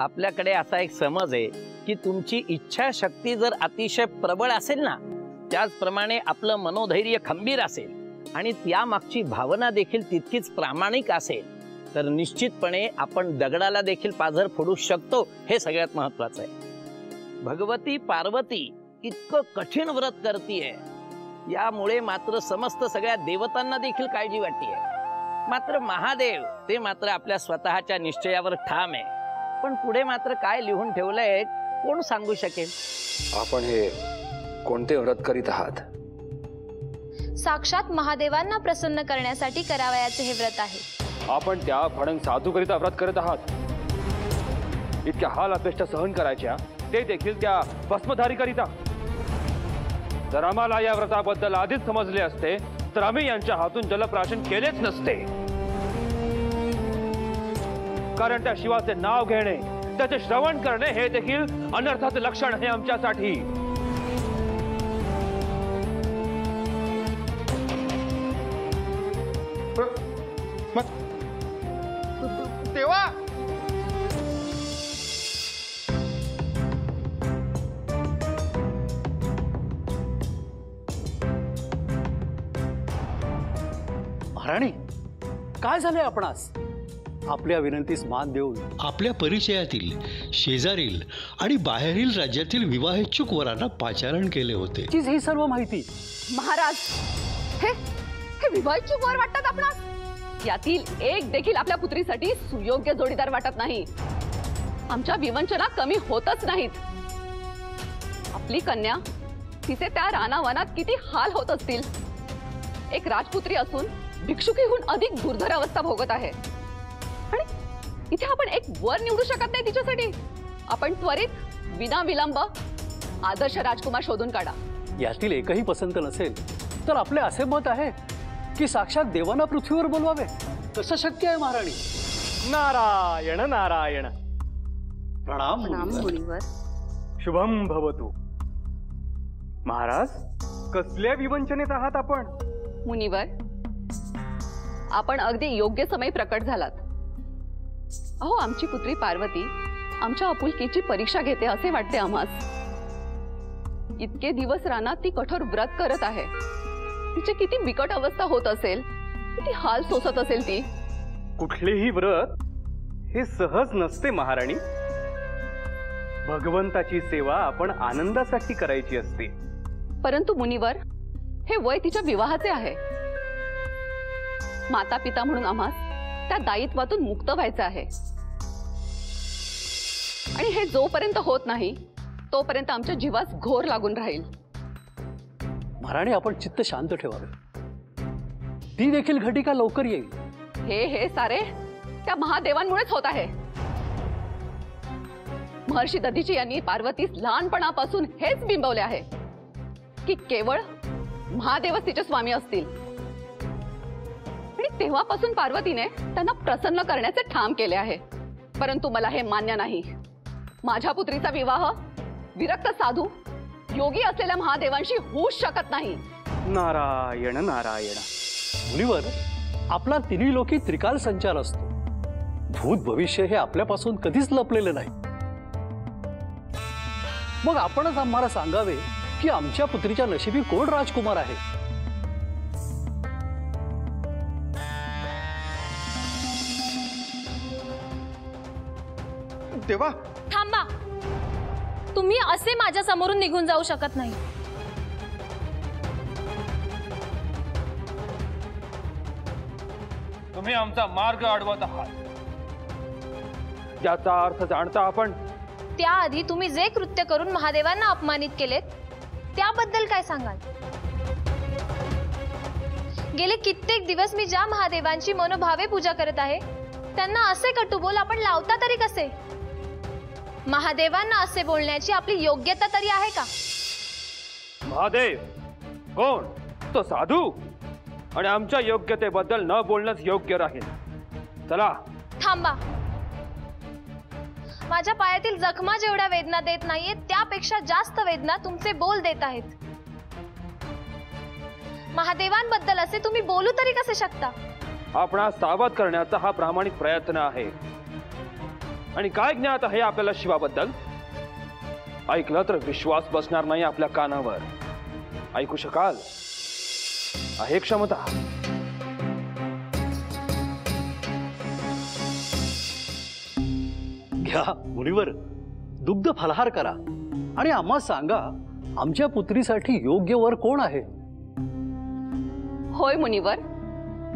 आपल्याकडे असा एक समज आहे की तुमची इच्छाशक्ती जर अतिशय प्रबळ असेल ना, त्याचप्रमाणे आपलं मनोधैर्य खंबीर असेल आणि त्यामागची भावना देखील तितकीच प्रामाणिक असेल, तर निश्चितपणे आपण दगडाला देखील पाझर फोडू शकतो। हे सगळ्यात महत्त्वाचं आहे। भगवती पार्वती इतकं कठीण व्रत करतीये, यामुळे मात्र समस्त सगळ्या देवतांना देखील काळजी वाटते। मात्र महादेव ते मात्र आपल्या स्वतःच्या निश्चयावर ठाम आहे। पण पुढे मात्र काय लिहून ठेवलंय कोण सांगू शकेल? आपण हे कोणते व्रत करीत आहात? साक्षात महादेवांना प्रसन्न करण्यासाठी करावयाचे हे व्रत आहे। आपण त्या भडंग साधूकरिता व्रत करत आहात। इतक्या हाल अपेक्षा सहन करायच्या, ते देखील त्या भस्मधारी करिता। जर आम्हाला या व्रताबद्दल आधीच समजले असते तर आम्ही यांच्या हातून जलप्राशन केलेच नसते। कारण त्या शिवाचे नाव घेणे, त्याचे श्रवण करणे हे देखील अनर्थाचे लक्षण आहे आमच्यासाठी। देवा, महाराणी, काय झाले आपणास? आपल्या विनंतीस मान देऊन आपल्या परिचयातील, शेजारील आणि बाहेरील राज्यातील विवाहेच्छुक वरांना पाचारण केले होते। ही सर्व माहिती महाराज, हे विवाहेच्छुक वर वाटतात आपणास? यातील एक देखील आपल्या पुत्रीसाठी सुयोग्य जोडीदार वाटत नाही। आमच्या विवंचना कमी होतच नाहीत। आपली कन्या, तिचे त्या रानावनात किती हाल होत असतील। एक राजपुत्री असून भिक्षुकीहून अधिक दुर्धर अवस्था भोगत आहे आणि इथे आपण एक वर निवडू शकत नाही तिच्यासाठी। आपण त्वरित विना विलंब आदर्श राजकुमार शोधून काढा। यातील एकही पसंत नसेल तर आपले असे मत आहे की साक्षात देवांना पृथ्वीवर बोलवावे। कसं शक्य आहे महाराणी? नारायण नारायण। प्रणाम मुनीवर। शुभम भवतु। महाराज, कसल्या विवंचनेत आहात आपण? मुनीवर, आपण अगदी योग्य समय प्रकट झालात। अहो, आमची पुत्री पार्वती आमच्या आपुलकीची परीक्षा घेते असे वाटते आम्हास। इतके दिवस रानात ती कठोर व्रत करत आहे। तिची किती बिकट अवस्था होत असेल, किती हाल सोसत असेल ती। कुठलेही व्रत हे सहज नसते महाराणी। भगवंताची सेवा आपण आनंदासाठी करायची असते। परंतु मुनीवर, हे वय तिच्या विवाहाचे आहे। माता पिता म्हणून आम्हास त्या दायित्वातून मुक्त व्हायचं आहे आणि हे जोपर्यंत होत नाही तोपर्यंत आमच्या जीवास घोर लागून राहील। महाराणी, आपण चित्त शांत ठेवावे। ती देखील घटिका लवकर येईल। हे सारे त्या महादेवांमुळेच होत आहे। महर्षी दधीची यांनी पार्वतीस लहानपणापासून हेच बिंबवले आहे की केवळ महादेवच तिचे स्वामी असतील आणि तेव्हापासून पार्वतीने त्यांना प्रसन्न करण्याचे ठाम केले आहे। परंतु मला हे मान्य नाही। माझ्या पुत्रीचा विवाह विरक्त साधू योगी असलेल्या महादेवांशी होऊच शकत नाही। नारायण नारायण। मुनीवर, आपला तिन्ही लोकी त्रिकाल संचार असतो। भूत भविष्य हे आपल्यापासून कधीच लपलेले नाही। मग आपणच आम्हाला सांगावे की आमच्या पुत्रीच्या नशिबी कोण राजकुमार आहे? देवा, थांबा, तुम्ही असे माझ्या समोरून निघून जाऊ शकत नाही। तुम्ही आमचा मार्ग अडवत आहात। याचा अर्थ जाणता आपण? त्याआधी तुम्ही जे कृत्य करून महादेवांना अपमानित केलेत त्याबद्दल काय सांगाल? गेले कित्येक दिवस मी ज्या महादेवांची मनोभावे पूजा करत आहे त्यांना असे कटुबोल आपण लावता तरी कसे? महादेवांना असे बोलण्याची आपली योग्यता तरी आहे का? महादेव कोण? तो साधू, आणि आमच्या योग्यतेबद्दल न बोलणंच योग्य राहील। चला। थांबा, माझ्या पायातील जखमा जेवढ्या वेदना देत नाहीये त्यापेक्षा जास्त वेदना तुमचे बोल देत आहेत। महादेवांबद्दल असे तुम्ही बोलू तरी कसे शकता? आपणास सावध करण्याचा हा प्रामाणिक प्रयत्न आहे। आणि काय ज्ञात आहे आपल्याला शिवाबद्दल? ऐकलं तर विश्वास बसणार नाही आपल्या कानावर. ऐकू शकाल? आहे क्षमता. घ्या मुनिवर, दुग्ध फलाहार करा आणि आम्हा सांगा, आमच्या पुत्रीसाठी योग्य वर कोण आहे? होय मुनिवर,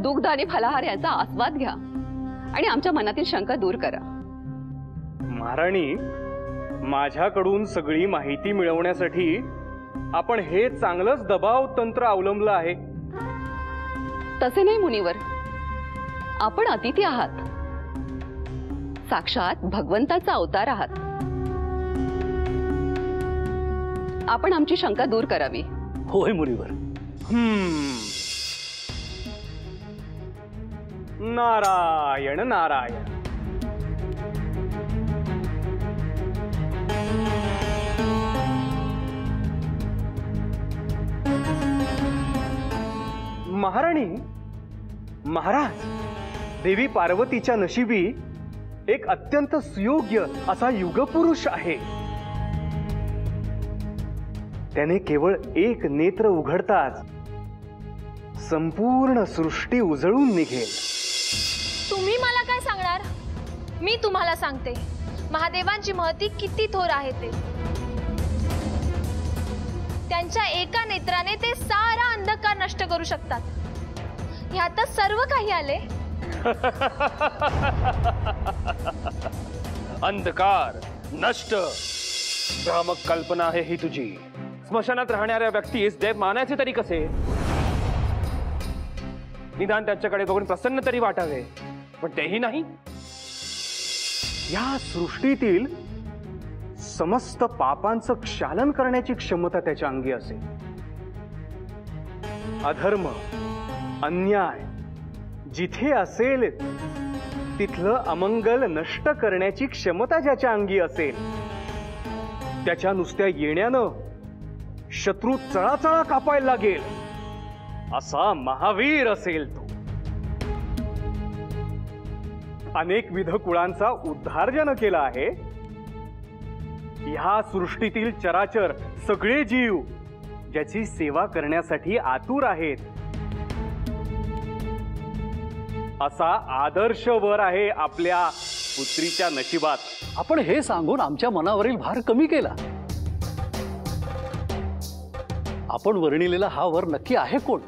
दुग्ध आणि फलाहार यांचा आस्वाद घ्या आणि आमच्या मनातील शंका दूर करा. महाराणी, माझ्याकडून सगळी माहिती मिळवण्यासाठी आपण हे चांगलंच दबाव तंत्र अवलंबलं आहे. तसे नाही मुनिवर, आपण अतिथी आहात, साक्षात भगवंताचा अवतार आहात. आपण आमची शंका दूर करावी. होय मुनिवर. नारायण नारायण. महाराणी, महाराज, देवी पार्वतीच्या नशिबी एक अत्यंत सुयोग्य असा युगपुरुष आहे. त्याने केवळ एक नेत्र उघडताच संपूर्ण सृष्टी उजळून निघेल. तुम्ही मला काय सांगणार? मी तुम्हाला सांगते, महादेवांची महती किती थोर आहे ते. त्यांच्या एका नेत्राने ते सारा अंधकार नष्ट करू शकतात. ह्यातच सर्व काही आले. अंधकार नष्ट, भ्रामक कल्पना आहे ही तुझी. स्मशानात राहणाऱ्या व्यक्तीस देव मानायचे तरी कसे? निदान त्यांच्याकडे बघून प्रसन्न तरी वाटावे, पण तेही नाही. या सृष्टीतील समस्त पापांचं क्षालन करण्याची क्षमता त्याच्या अंगी असेल. अधर्म, अन्याय जिथे असेल तिथलं अमंगल नष्ट करण्याची क्षमता ज्याच्या अंगी असेल, त्याच्या नुसत्या येण्यानं शत्रू चळाचळा कापायला लागेल असा महावीर असेल तो. अनेक विध कुळांचा उद्धार ज्यानं केला आहे. ह्या सृष्टीतील चराचर सगळे जीव ज्याची सेवा करण्यासाठी आतुर आहेत असा आदर्श वर आहे आपल्या पुत्रीच्या नशिबात. आपण हे सांगून आमच्या मनावरील भार कमी केला. आपण वर्णिलेला हा वर नक्की आहे कोण?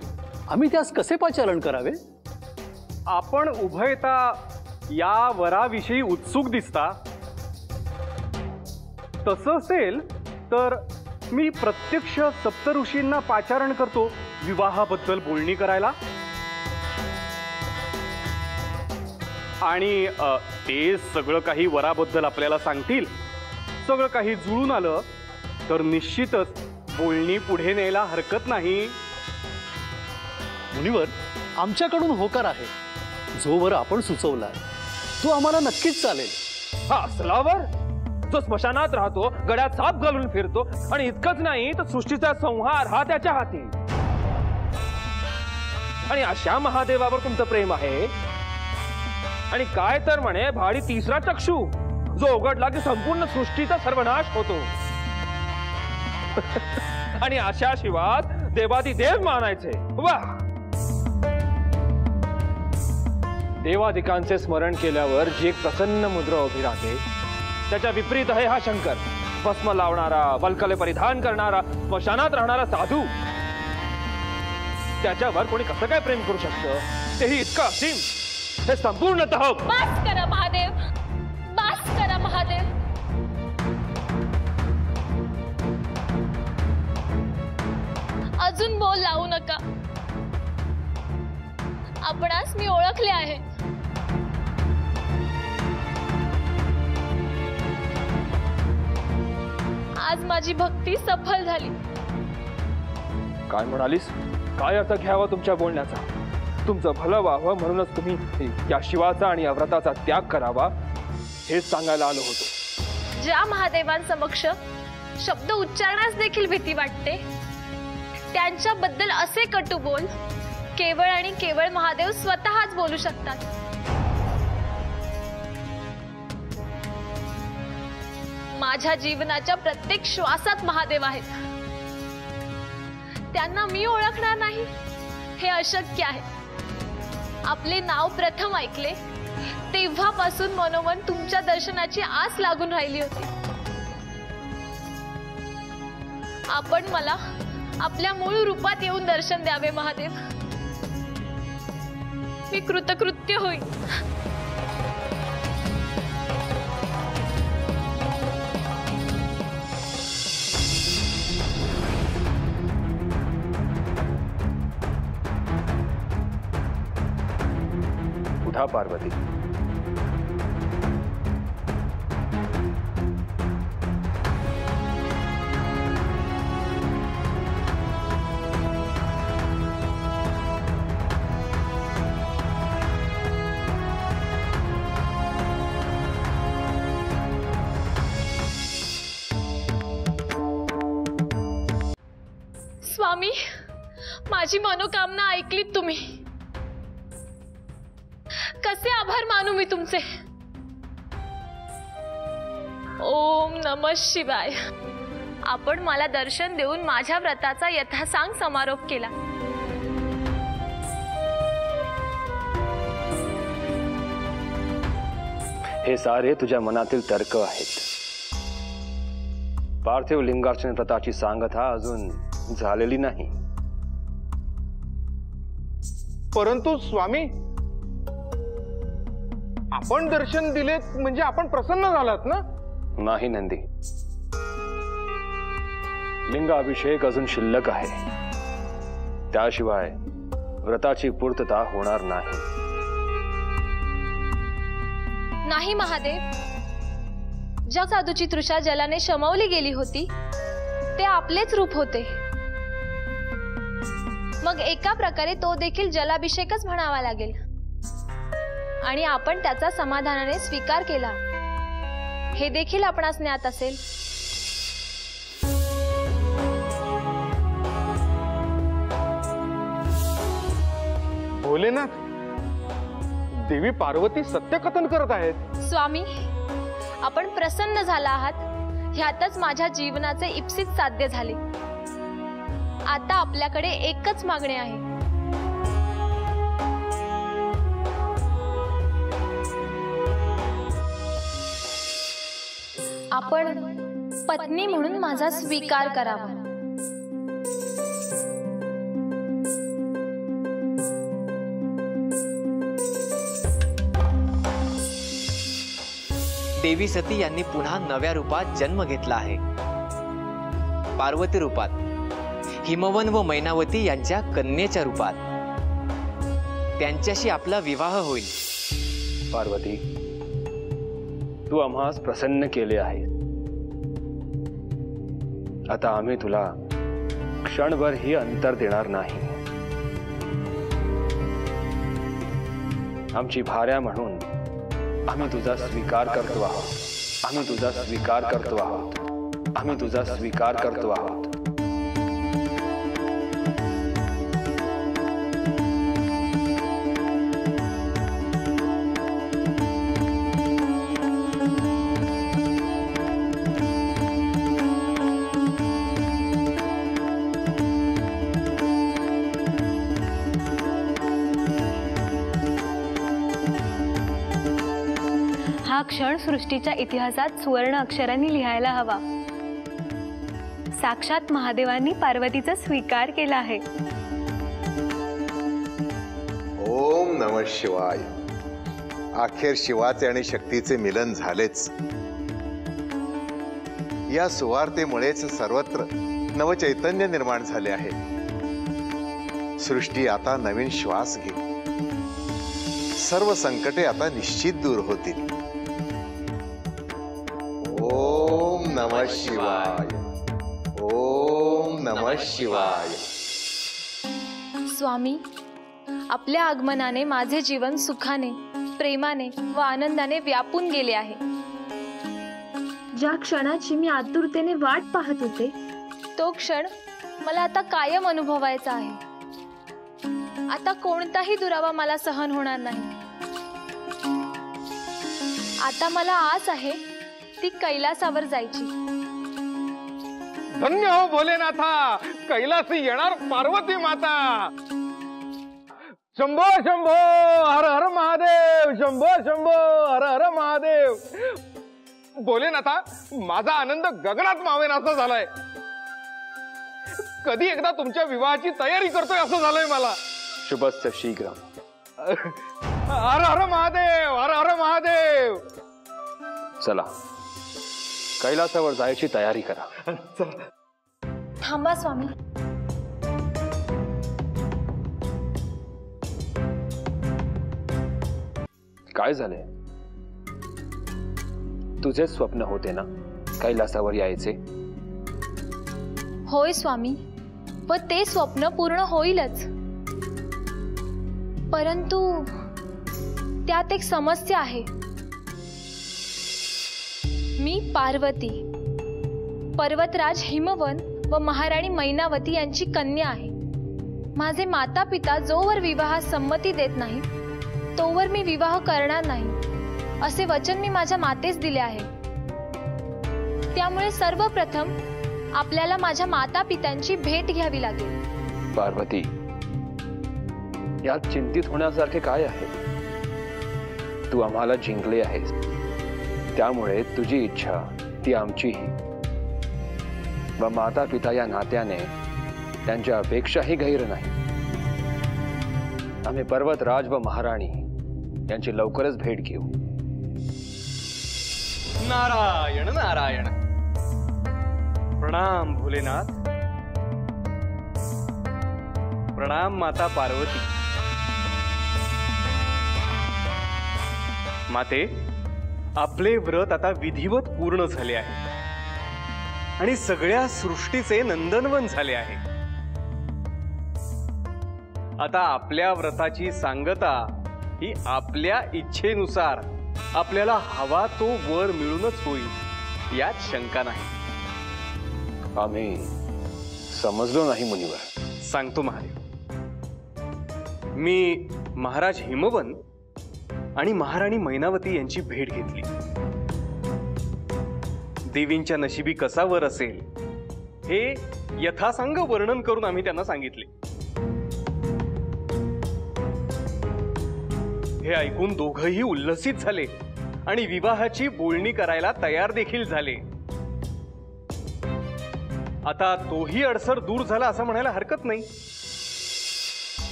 आम्ही त्यास कसे पाचारण करावे? आपण उभयता या वराविषयी उत्सुक दिसता. तसं असेल तर मी प्रत्यक्ष सप्तऋषींना पाचारण करतो विवाहाबद्दल बोलणी करायला. आणि ते सगळं काही वराबद्दल आपल्याला सांगतील. सगळं काही जुळून आलं तर निश्चितच बोलणी पुढे न्यायला हरकत नाही. मुनिवर, आमच्याकडून होकार आहे. जो वर आपण सुचवला तो आम्हाला नक्कीच चालेल. हा असलावर जो स्मशानात राहतो, गड्यात साप घालून फिरतो आणि इतकंच नाही तर सृष्टीचा संहार हा त्याच्या हाती. आणि अशा महादेवावर तुमचं प्रेम आहे. आणि काय तर म्हणे भाडी तिसरा चक्षु जो उघडला की संपूर्ण सृष्टीचा सर्वनाश होतो. आणि अशा शिवात देवादिदेव मानायचे. वाह! देवादिकांचे स्मरण केल्यावर जी एक प्रसन्न मुद्रा उभी राहते त्याच्या विपरीत आहे हा शंकर. भस्म लावणारा, वल्कले परिधान करणारा, स्मशानात राहणारा साधू. त्याच्यावर कोणी कसं काय प्रेम करू शकतं? तेही इतकं असीम. हे संपूर्णतः बास करा महादेव, बास करा महादेव. अजून बोल लावू नका. आपणास मी ओळखले आहे. आज माझी भक्ती सफल झाली. काय म्हणालीस? काय अर्थ घ्यावा तुमच्या बोलण्याचा? तुमचं भलं व्हावं म्हणूनच तुम्ही या शिवाचा आणि या व्रताचा त्याग करावा हेच सांगायला आलो होतो. ज्या महादेवांसमक्ष शब्द उच्चारण्यास देखील भीती वाटते त्यांच्याबद्दल असे कटू बोल केवळ आणि केवळ महादेव स्वतःच बोलू शकतात. माझ्या जीवनाच्या प्रत्येक श्वासात महादेव आहेत. त्यांना मी ओळखणार नाही हे अशक्य आहे. आपले नाव प्रथम ऐकले तेव्हापासून मनोमन तुमच्या दर्शनाची आस लागून राहिली होती. आपण मला आपल्या मूळ रूपात येऊन दर्शन द्यावे महादेव. मी कृतकृत्य होईल. उठा पार्वती. स्वामी, माझी मनोकामना ऐकलीत तुम्ही. कसे आभार मानू मी तुमचे. ओम नमः शिवाय. आपण मला दर्शन देऊन माझ्या व्रताचा यथासांग समारोप केला. हे सारे तुझ्या मनातील तर्क आहेत. पार्थिव लिंगार्चन व्रताची सांगता अजून झालेली नाही. परंतु स्वामी, आपण दर्शन दिलेत म्हणजे आपण प्रसन्न झालात ना? नाही नंदी, लिंगाभिषेक अजून शिल्लक आहे. त्याशिवाय व्रताची पूर्तता होणार नाही. नाही महादेव, ज्या साधूची तृषा जलाने शमवली गेली होती ते आपलेच रूप होते. मग एका प्रकारे तो देखील जलाभिषेकच म्हणावा लागेल. आणि आपण त्याचा समाधानाने स्वीकार केला हे देखील आपणास ज्ञात असेल. भोलेनाथ, देवी पार्वती सत्यकथन करत आहेत. स्वामी, आपण प्रसन्न झाला आहात ह्यातच माझ्या जीवनाचे इप्सित साध्य झाले. आता आपल्याकडे एकच मागणे आहे. आपण पत्नी म्हणून माझा स्वीकार करावा. देवी सती यांनी पुन्हा नव्या रूपात जन्म घेतला आहे. पार्वती रूपात, हिमवन व मैनावती यांच्या कन्येच्या रूपात. त्यांच्याशी आपला विवाह होईल. पार्वती, तू आम्हास प्रसन्न केले आहे. आता आम्ही तुला क्षणभर ही अंतर देणार नाही. आमची भार्या म्हणून आम्ही तुझा स्वीकार करतो आहोत. आम्ही तुझा स्वीकार करतो आहोत. आम्ही तुझा स्वीकार करतो आहोत. हा क्षण सृष्टीच्या इतिहासात सुवर्ण अक्षरांनी लिहायला हवा. साक्षात महादेवांनी पार्वतीचा स्वीकार केला आहे. ओम नमः शिवाय. अखेर शिवाचे आणि शक्तीचे मिलन झालेच. या सुवार्तेमुळेच सर्वत्र नवचैतन्य निर्माण झाले आहे. सृष्टी आता नवीन श्वास घेईल. सर्व संकटे आता निश्चित दूर होतील. ओम नमः शिवाय. ओम नमः शिवाय. स्वामी, आपल्या आगमनाने माझे जीवन सुखाने, प्रेमाने व आनंदाने व्यापून गेले आहे. ज्या क्षणाची मी आतुरतेने वाट पाहत होते तो क्षण मला आता कायम अनुभवायचा आहे. आता कोणताही दुरावा मला सहन होणार नाही. आता मला आस आहे ती कैलासावर जायची. धन्य हो भोलेनाथा, कैलासी येणार पार्वती माता. शंभो शंभो हर हर महादेव, शंभो शंभो हर हर महादेव. भोलेनाथा, माझा आनंद गगनात मावेनासा झालाय. कधी एकदा तुमच्या विवाहाची तयारी करतोय असं झालंय मला. शुभस्य शीघ्र. हर हर महादेव, हर हर महादेव. चला, कैलासावर जायची तयारी करा. थांबा स्वामी. काय झाले? तुझे स्वप्न होते ना कैलासावर यायचे? होय स्वामी, व ते स्वप्न पूर्ण होईलच. परंतु त्यात एक समस्या आहे. मी पार्वती, पर्वतराज हिमवन व महाराणी मैनावती यांची कन्या आहे. माझे माता पिता जोवर विवाहास संमती देत नाही तोवर मी विवाह करणार नाही असे वचन मी माझ्या मातेस दिले आहे. त्यामुळे सर्वप्रथम आपल्याला माझ्या माता पित्यांची भेट घ्यावी लागेल. पार्वती, यात चिंतित होण्यासारखे काय आहे? तू आम्हाला जिंकले आहेस, त्यामुळे तुझी इच्छा ती आमचीही. व माता पिता या नात्याने त्यांच्या अपेक्षाही गैर नाही. आम्ही पर्वतराज व महाराणी यांची लवकरच भेट घेऊ. नारायण नारायण. प्रणाम भोलेनाथ. प्रणाम माता पार्वती. माते, आपले व्रत आता विधिवत पूर्ण झाले आहे आणि सगळ्या सृष्टीचे नंदनवन झाले आहे. आता आपल्या व्रताची सांगता ही आपल्या इच्छेनुसार आपल्याला हवा तो वर मिळूनच होईल, यात शंका नाही. आम्ही समजलो नाही मुनिवर. सांगतो महादेव. मी महाराज हिमवन आणि महाराणी मैनावती यांची भेट घेतली. देवींच्या नशिबी कसा वर असेल हे यथासांग वर्णन करून आम्ही त्यांना सांगितले. हे ऐकून दोघंही उल्लसित झाले आणि विवाहाची बोलणी करायला तयार देखील झाले. आता तोही अडसर दूर झाला असं म्हणायला हरकत नाही.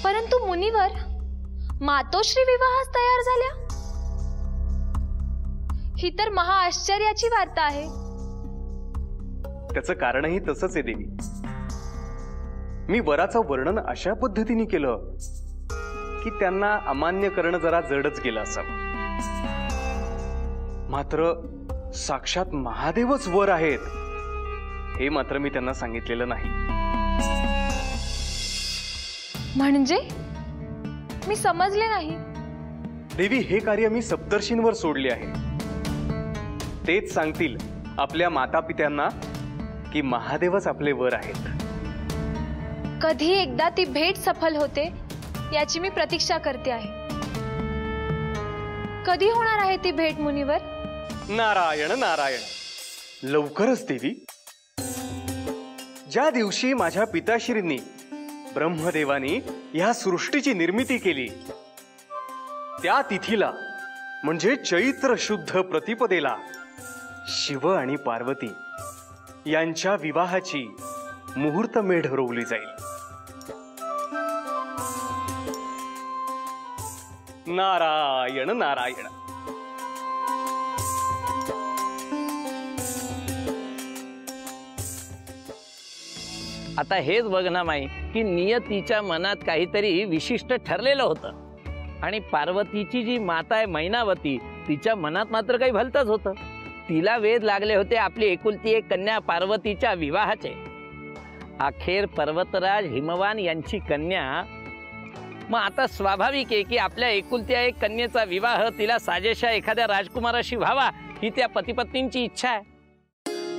परंतु मुनिवर, मातोश्री विवाहास तयार झाल्या, ही तर महाआश्चर्याची वार्ता आहे. त्याचं कारणही तसंच आहे देवी. मी वराचं वर्णन अशा पद्धतीने केलं की त्यांना अमान्य करणं जरा जडच गेलं असावं. मात्र साक्षात महादेवच वर आहेत हे मात्र मी त्यांना सांगितलेलं नाही. म्हणजे मी समजले नाही. देवी, हे कार्य मी सप्तर्षींवर सोडले आहे. तेच सांगतील आपल्या माता पित्यांना की महादेवच आपले वर आहेत. कधी एकदा ती भेट सफल होते याची मी प्रतीक्षा करते आहे. कधी होणार आहे ती भेट मुनिवर? नारायण नारायण. लवकरच देवी. ज्या दिवशी माझ्या पिताश्रींनी ब्रह्मदेवानी या सृष्टीची निर्मिती केली त्या तिथीला म्हणजे चैत्र शुद्ध प्रतिपदेला शिव आणि पार्वती यांच्या विवाहाची मुहूर्तमेढ ठरवली जाईल. नारायण नारायण. आता हेच बघ ना माई की नियतीच्या मनात काहीतरी विशिष्ट ठरलेलं होतं आणि पार्वतीची जी माता आहे मैनावती तिच्या मनात मात्र काही भलतंच होतं. तिला वेध लागले होते आपली एकुलती एक कन्या पार्वतीच्या विवाहाचे. अखेर पर्वतराज हिमवान यांची कन्या. मग आता स्वाभाविक आहे की आपल्या एकुलत्या एक कन्येचा विवाह तिला साजेशा एखाद्या राजकुमाराशी व्हावा ही त्या पतिपत्नींची इच्छा आहे.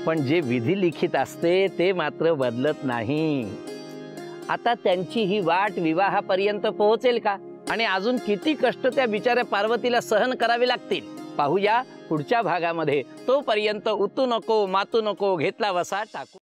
पण जे विधी लिखित असते ते मात्र बदलत नाही. आता त्यांची ही वाट विवाहापर्यंत पोहोचेल का आणि अजून किती कष्ट त्या बिचाऱ्या पार्वतीला सहन करावे लागतील पाहूया पुढच्या भागामध्ये. तोपर्यंत उतू नको मातू नको घेतला वसा टाकू.